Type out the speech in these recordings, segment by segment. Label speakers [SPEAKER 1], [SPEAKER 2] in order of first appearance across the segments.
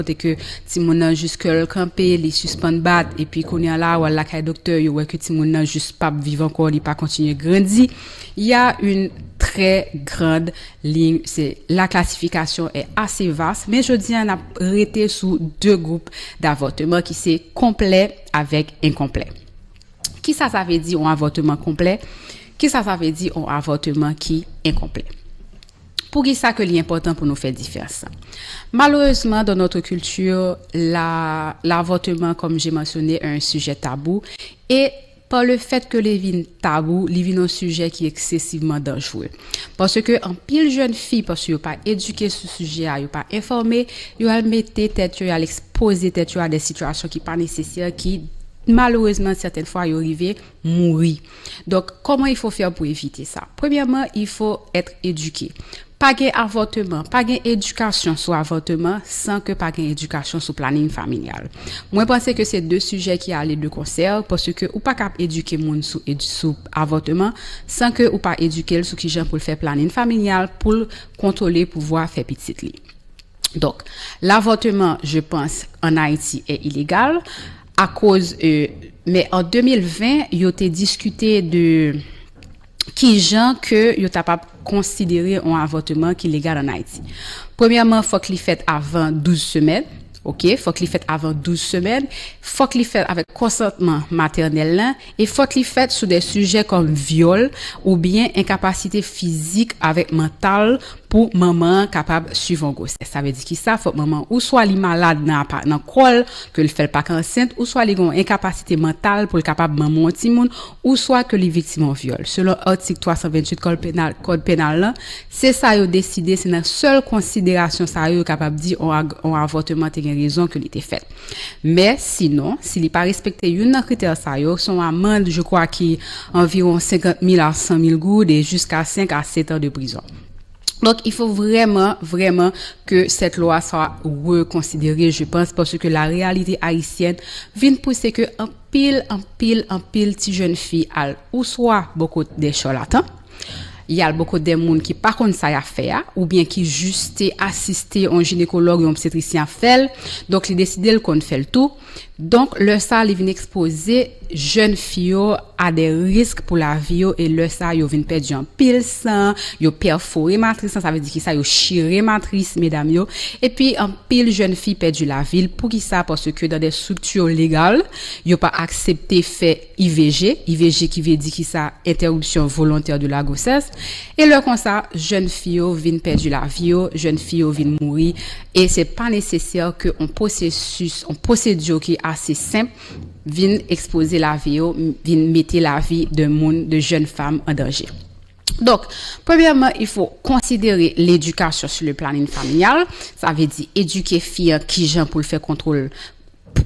[SPEAKER 1] côté que ti moun nan juste que camper, les suspend bat et puis qu'on est là ou la caille docteur yo ouais que ti moun nan juste pas vivre encore, il pas continuer grandir. Il y a une très grande ligne, c'est la classification est assez vaste, mais je dis on a arrêté sous deux groupes d'avortement qui c'est complet avec incomplet. Qui ça veut dire un avortement complet? Qui ça veut dire un avortement qui est incomplet? Pour qui ça que l'important pour nous faire différence? Malheureusement, dans notre culture, l'avortement, comme j'ai mentionné, est un sujet tabou et par le fait que les vignes tabou, les vignes un sujet qui est excessivement dangereux. Parce que en pile jeune fille, parce que pas éduqué sur ce sujet, yo pas informé, yo a mettre tête, yo a exposer tête à des situations qui pas nécessaires, qui malheureusement certaines fois yo arrivé mourir. Donc comment il faut faire pour éviter ça? Premièrement, il faut être éduqué. Pas gain avortement, pas gain éducation sur avortement sans que pas gain éducation sur planning familial. Moi pense que c'est deux sujets qui allaient de concert parce que ou pas capable éduquer monde sur avortement sans que ou pas éduquer sur qui gens pour faire planning familial pour contrôler pouvoir faire petite li. Donc l'avortement, je pense en Haïti est illégal à cause mais en 2020, il a été discuté de qui gens que yo t'a pas considéré un avortement qui est légal en Haïti. Premièrement, faut qu'il fait avant 12 semaines. OK, faut qu'il fait avant 12 semaines, faut qu'il fait avec consentement maternel là et faut qu'il fait sur des sujets comme viol ou bien incapacité physique avec mentale pour maman capable suivre une grossesse. Ça veut dire que ça faut maman ou soit li malade dans col que le fait pas enceinte ou soit li gon incapacité mentale pour capable maman un petit monde ou soit que li victime en viol. Selon article 328 code pénal là, c'est ça yo décidé, c'est dans seule considération ça yo capable dire on avortement raison que l'était fait. Mais sinon, s'il n'est pas respecté une critère ça yo, son amende je crois qui environ 50 000 à 100 000 goudes et jusqu'à 5 à 7 ans de prison. Donc, il faut vraiment que cette loi soit reconsidérée, je pense, parce que la réalité haïtienne vient pousser que un pile petit jeune fille ou soit beaucoup de charlatans. Il y a beaucoup de monde qui par contre ça y a fait ou bien qui juste assister un gynécologue ou un obstétricien fait donc il décide qu'on fait le tout donc le ça il vient exposer jeune fille à des risques pour la vie et le ça yo vient perdre un pile sang yo perforé matrice ça veut dire que ça yo chiré matrice mesdames yo et puis un pile jeune fille perdu la vie pour qui ça parce que dans des structures légales yo pas accepté fait IVG qui veut dire que ça interruption volontaire de la grossesse et le comme ça jeune fille vient perdre la vie jeune fille vient mourir et c'est pas nécessaire que un procédure qui est assez simple vienne exposer la vie vienne mettre la vie de jeunes femmes en danger. Donc, premièrement, il faut considérer l'éducation sur le planning familial, ça veut dire éduquer fille qui gens pour le faire contrôle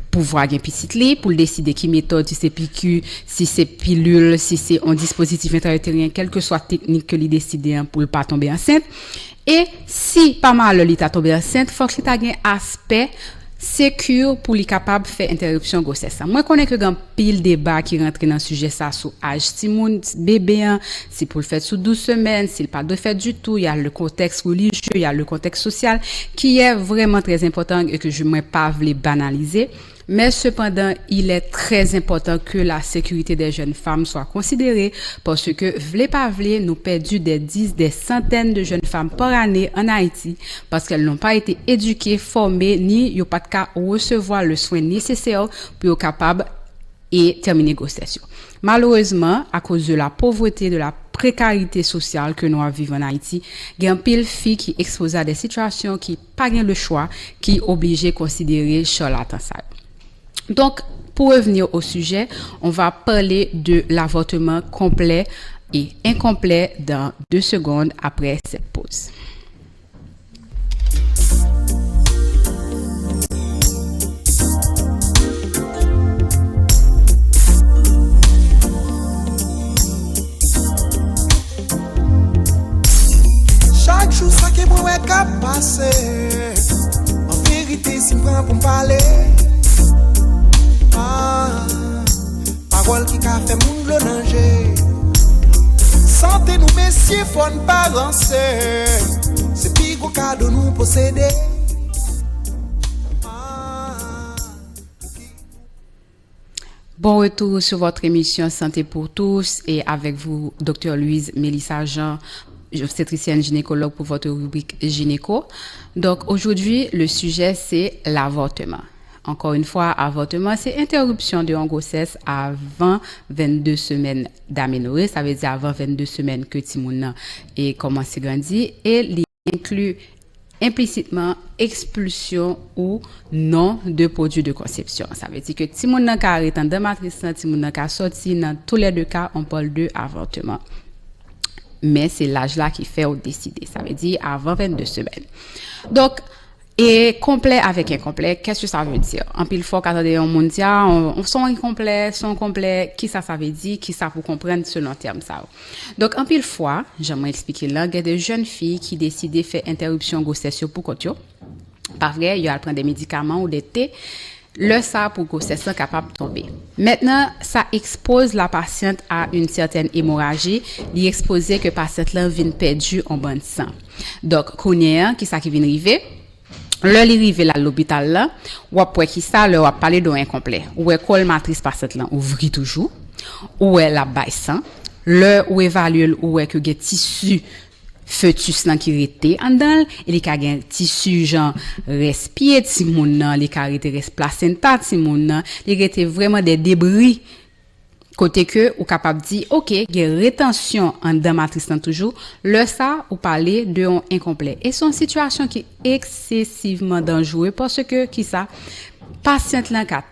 [SPEAKER 1] pour voir un petit lit, pour décider qui méthode, si c'est piqûre, si c'est pilule, si c'est un dispositif intra-utérien, quelle que soit technique que lui décide pour ne pas tomber enceinte. Et si pas mal lui t'a tombé enceinte, faut que tu aies un aspect sécure pour les capable faire interruption grossesse. Moi connais que grand pile débat qui rentre dans sujet ça sous âge timoun bébé c'est pour le faire sous 12 semaines, s'il pas de fait du tout, il y a le contexte religieux, il y a le contexte social qui est vraiment très important et que je ne pas voulais banaliser. Mais cependant, il est très important que la sécurité des jeunes femmes soit considérée parce que, v'lez pas v'lez, nous perdu des centaines de jeunes femmes par année en Haïti parce qu'elles n'ont pas été éduquées, formées, ni y'ont pas de cas recevoir le soin nécessaire pour être capables et terminer grossesse. Malheureusement, à cause de la pauvreté, de la précarité sociale que nous vivons en Haïti, il y a un pile filles qui exposent à des situations qui pas gain le choix, qui obligées de considérer charlatan ça. Donc, pour revenir au sujet, on va parler de l'avortement complet et incomplet dans 2 secondes après cette pause.
[SPEAKER 2] Chaque jour, ça qui est bon est passé. En vérité, si je prends pour me parler. Parole qui a fait moun le danger. Santé nous messieurs faut ne pas lancer. C'est plus gros cadeau nous posséder.
[SPEAKER 1] Bon retour sur votre émission Santé pour tous et avec vous, Dr. Louise Mélissa Jean, obstétricienne gynécologue pour votre rubrique gynéco. Donc aujourd'hui, le sujet c'est l'avortement. Encore une fois, avortement, c'est interruption de grossesse avant 22 semaines d'aménorrhée. Ça veut dire avant 22 semaines que Timouna est commencé à grandir et il inclut implicitement expulsion ou non de produits de conception. Ça veut dire que Timouna qui arrête dans matrice, Timouna qui sorti, dans tous les deux cas, on parle de avortement. Mais c'est l'âge là qui fait au décider. Ça veut dire avant 22 semaines. Donc, et complet avec incomplet, qu'est-ce que ça veut dire? En pile fois, quand on est mondial, on sont incomplets, qui ça veut dire, qui ça pour comprendre selon terme ça. Donc, en pile fois, j'aimerais expliquer là, il y a des jeunes filles qui décident de faire interruption grossesse pour côté. Par vrai, il y a prendre des médicaments ou des thés. Le ça pour grossesse est capable de tomber. Maintenant, ça expose la patiente à une certaine hémorragie, lui exposer que patiente là vient perdue en banc de sang. Donc, connaît qui ça qui vient arriver? Le li rive là l'hôpital là, ou après qui ça leur a parlé d'un incomplet. Ou est col matrice patiente là ouvri toujours, ou est la baissant, le ou évalue ou est que gen tissu fœtus nan qui rete en dedans et li ka gen tissu genre respire ti moun nan, li ka rete res placenta ti moun nan, li rete vraiment des débris côté que ou capable dit OK, il y a rétention en dedans matrice toujours, le ça ou parler de un incomplet. Et son situation qui est excessivement dangereuse parce que qui ça patiente là a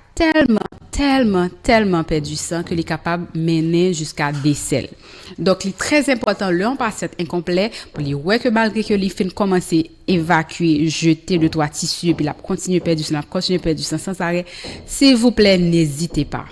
[SPEAKER 1] tellement perdu sang que il est capable de mener jusqu'à décès. Donc il est très important le patient incomplet pour lui ouais que malgré que il fin commencer évacuer, jeter de trois tissus puis la continuer perdre du sang sans arrêt, s'il vous plaît, n'hésitez pas.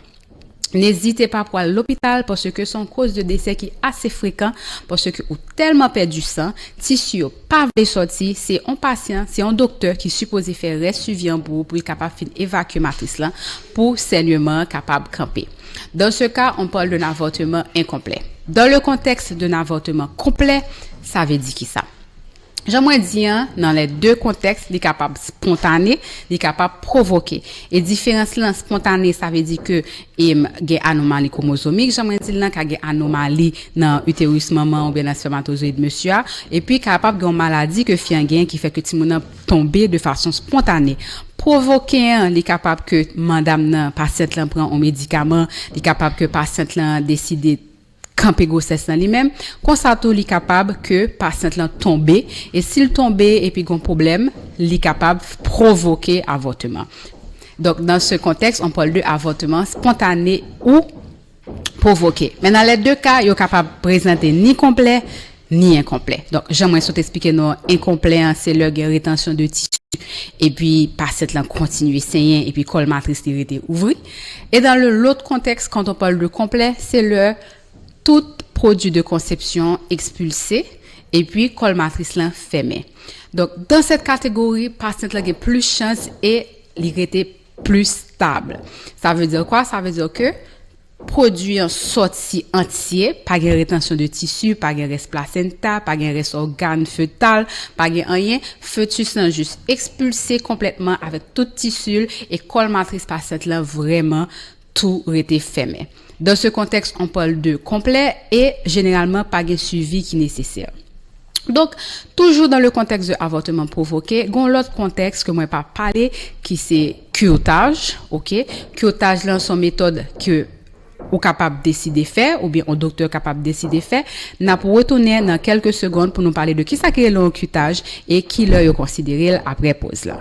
[SPEAKER 1] N'hésitez pas pour aller à l'hôpital parce que son cause de décès qui est assez fréquent parce que ou tellement perdu sang, tissu pas veut sortir, c'est un patient, c'est un docteur qui supposé faire reste suivi en bout pour être capable d'évacuer matrice là pour saignement capable camper. Dans ce cas, on parle d'un avortement incomplet. Dans le contexte d'un avortement complet, ça veut dire qui ça? J'aimerais dire, dans les deux contextes, il est capable spontané, il est capable provoquer. Et différence là, spontané, ça veut dire que il y a anomalie chromosomique. J'aimerais dire là qu'il y a anomalie dans l'utérus maman ou bien dans le spermatozoïde monsieur. Et puis, capable d'une maladie que fait un gain qui fait que Timouna tombe de façon spontanée. Provoquer, il est capable que madame, patiente là prend un médicament, il est capable que patiente là décide camper grossesse dans lui-même, constato li capable que patient là tomber et s'il tombe et puis gon problème, li capable provoquer avortement. Donc dans ce contexte, on parle de avortement spontané ou provoqué. Mais dans les deux cas, il est capable de présenter ni complet ni incomplet. Donc j'aimerais surtout expliquer non incomplet, c'est le rétention de tissu et puis patient là continue saigner et puis col matrice était ouvri. Et dans l'autre contexte quand on parle de complet, c'est le tout produit de conception expulsé et puis col matrice là fermé. Donc dans cette catégorie, patient là a plus chance et l'irrité plus stable. Ça veut dire quoi? Ça veut dire que produit en sortie entier, pas de rétention de tissu, pas de reste placenta, pas de reste organe fœtal, pas de rien, fœtus là juste expulsé complètement avec tout tissu et col matrice patient là vraiment tout était fermé. Dans ce contexte, on parle de complet et généralement pas de suivi qui est nécessaire. Donc, toujours dans le contexte de avortement provoqué, gon l'autre contexte que moi pas parler qui c'est curettage, OK? Curettage là son méthode que ou capable décider faire ou bien un docteur capable décider faire, n'a pour retourner dans quelques secondes pour nous parler de qui ça qui est le curettage et qui le considérer après pause là.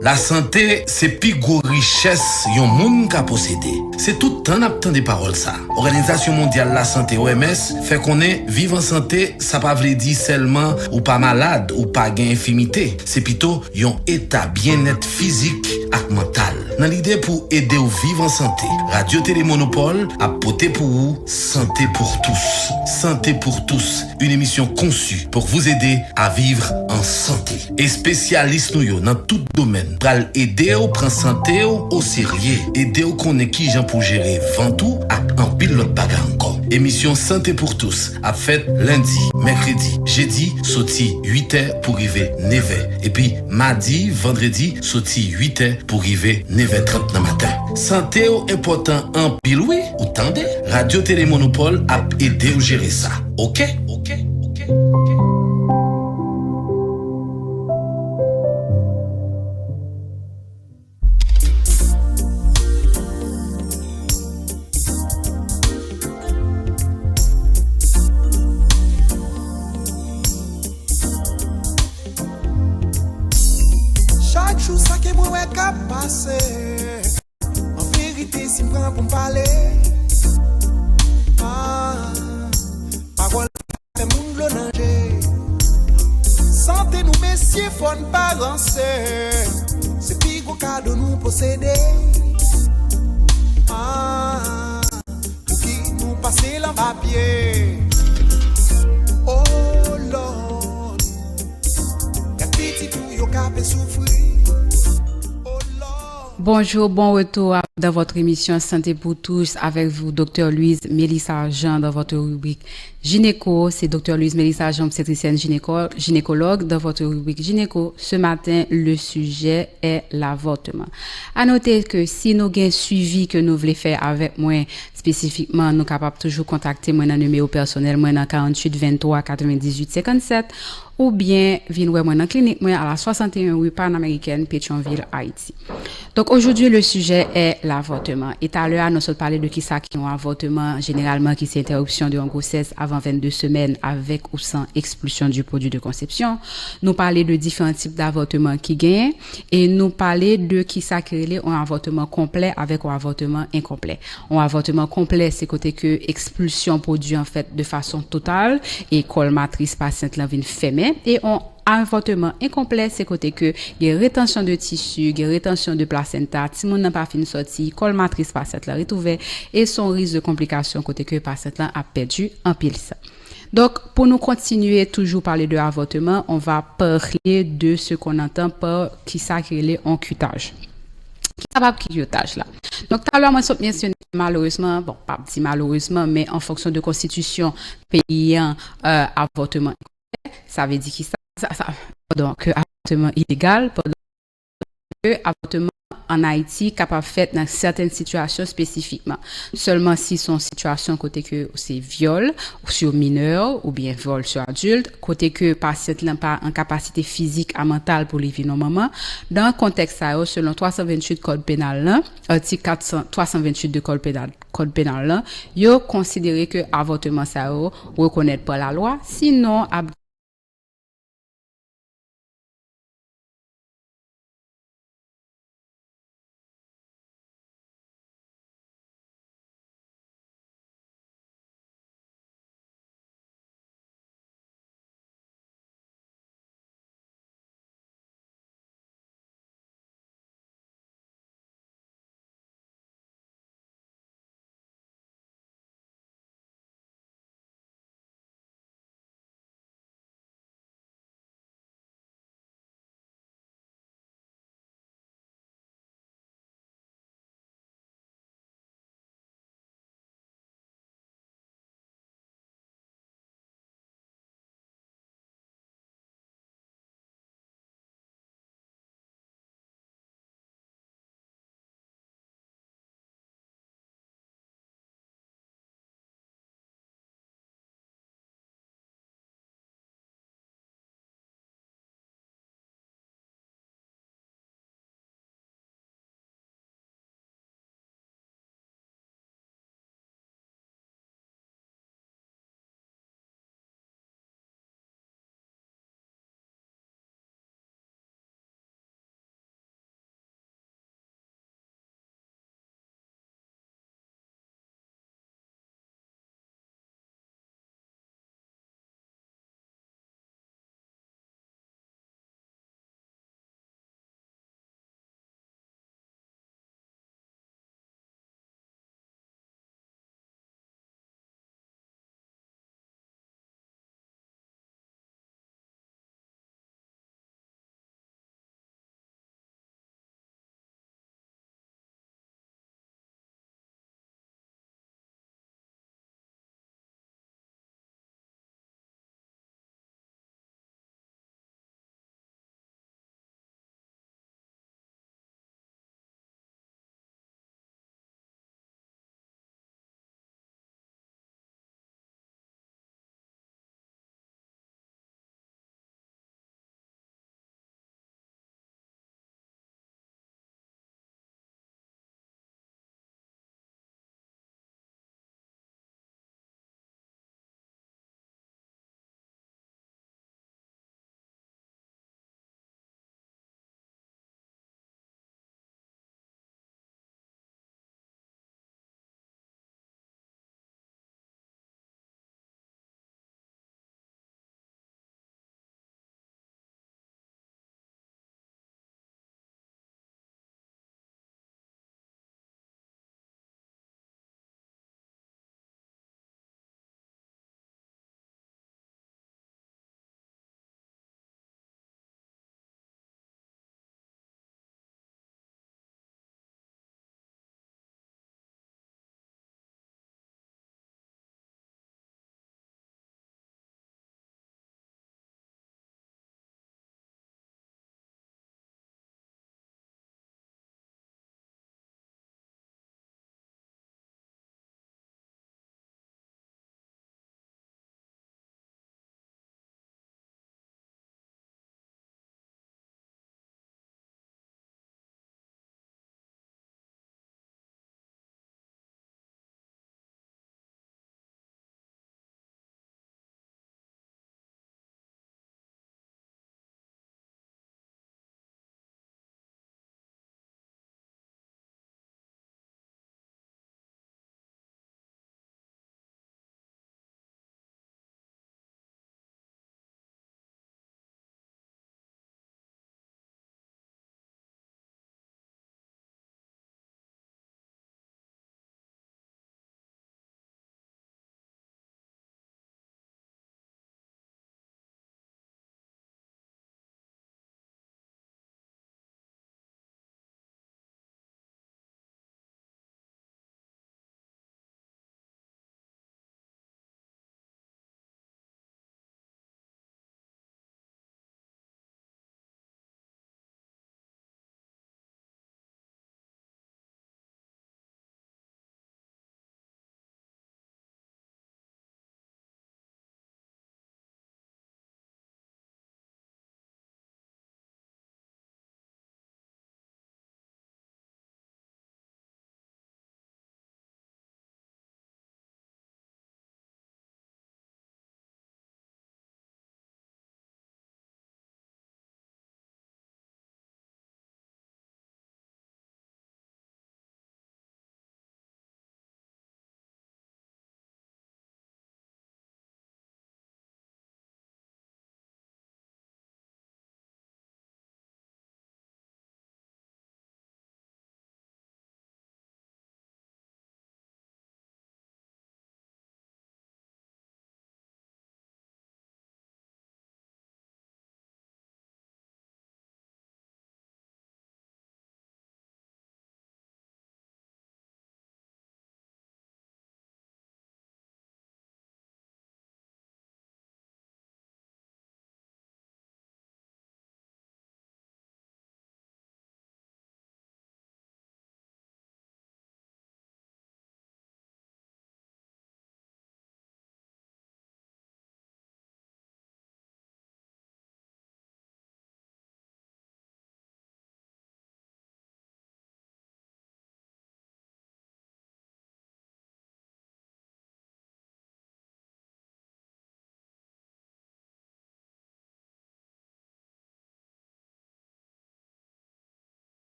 [SPEAKER 3] La santé, c'est plus gros richesse yon moun ka posséder. C'est tout temps n'attend des paroles ça. Organisation mondiale la santé OMS fait qu'on est vivre en santé, ça pas veut dire seulement ou pas malade ou pas gain infirmité. C'est plutôt yon état bien-être physique et mental. Dans l'idée pour aider ou vivre en santé, Radio Télé Monopole a porté pour vous Santé pour tous. Santé pour tous, une émission conçue pour vous aider à vivre en santé. Et spécialistes nous yo dans tout domaine pral aider ou prendre santé ou au sérieux, aider ou connaît qui gens pour gérer ventou ak en pile l'autre bagarre encore. Émission Santé pour tous a fait lundi, mercredi, jeudi, sorti 8h pour arriver 9h. Et puis mardi, vendredi, sorti 8h pour arriver 9h30 dans matin. Santé ou important en pile oui, ou tendez, Radio Télé Monopole a aidé ou gérer ça. OK?
[SPEAKER 2] Chaque jour, ça qui est moi cap passé. En vérité, si me prend pour me parler. Parole, fait moun le danger. Santé nous, messieurs, faut ne pas avancer. C'est plus gros cadeau nous posséder. Pour qui nous passer l'en papier. Oh Lord. Y'a petit tout, y'a capé souffrir.
[SPEAKER 1] Bonjour, bon retour dans votre émission Santé pour tous avec vous, Dr. Louise Mélissa Jean, dans votre rubrique Gynéco. C'est Dr. Louise Mélissa Jean, obstétricienne gynécologue, dans votre rubrique Gynéco. Ce matin, le sujet est l'avortement. À noter que si nous avons suivi que nous voulons faire avec moi, spécifiquement, nous sommes capables toujours contacter moi dans le numéro personnel, moi dans 48 23 98 57, ou bien venir moi dans la clinique, moi à la 61 rue Panaméricaine, Pétionville, Haïti. Donc aujourd'hui, le sujet est l'avortement. Et tout à l'heure, nous avons parlé de qui ça qui ont avortement, généralement qui c'est interruption de grossesse avant 22 semaines avec ou sans expulsion du produit de conception. Nous parlé de différents types d'avortements qui gagnent et nous parler de qui ça qui est un avortement complet avec un avortement incomplet. Un avortement complet, c'est côté que expulsion produit en fait de façon totale et col matrice patiente là vient fermer et on avortement incomplet, c'est côté que il y a rétention de tissu, il y a rétention de placenta, si mon n'a pas fini sorti, col matrice patiente là est ouvert et son risque de complication côté que patiente là a perdu en pile ça. Donc, pour nous continuer toujours parler de avortement, on va parler de ce qu'on entend par qui ça qui est en cutage. Qui ça va cutage là. Donc, tout à l'heure, moi, j'ai mentionné malheureusement, bon, pas dit malheureusement, mais en fonction de constitution payant avortement, ça veut dire que donc avortement illégal, pendant que avortement en Haïti capable fait dans certaines situations spécifiquement. Seulement si son situation côté que c'est viol ou sur mineur ou bien vol sur adulte, côté que patient n'a pas en capacité physique et mentale pour vivre normalement. Dans le contexte ça, selon 328 code pénal là, article 328 de code pénal là, yo considéré que avortement ça reconnaître par la loi, sinon